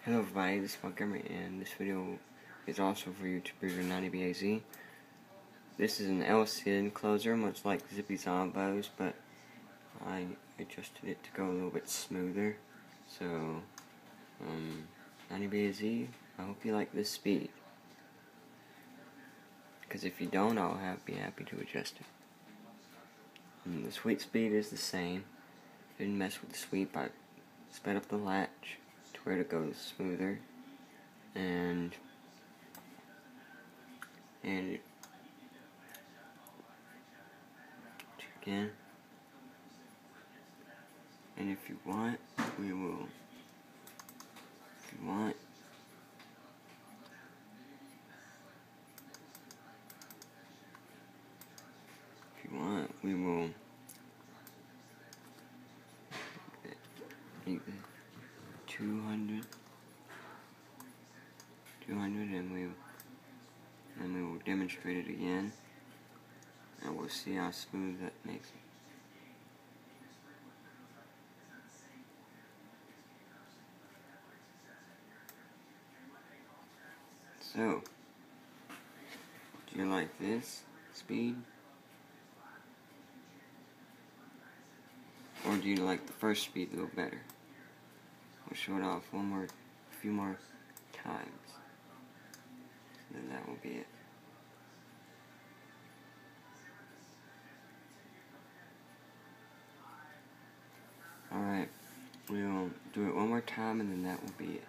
Hello everybody, this is Montgomery, and this video is also for YouTuber 90BAZ. This is an L-Cid closer, much like Zippy's Zombos, but I adjusted it to go a little bit smoother. So, 90BAZ, I hope you like this speed. Because if you don't, be happy to adjust it. And the sweep speed is the same. Didn't mess with the sweep, I sped up the latch to where it goes smoother. And again, and if you want, if you want, we will make the 200, and we will demonstrate it again, and we'll see how smooth that makes it. So, do you like this speed? Or do you like the first speed a little better? We'll show it off a few more times. And then that will be it. Alright, we'll do it one more time and then that will be it.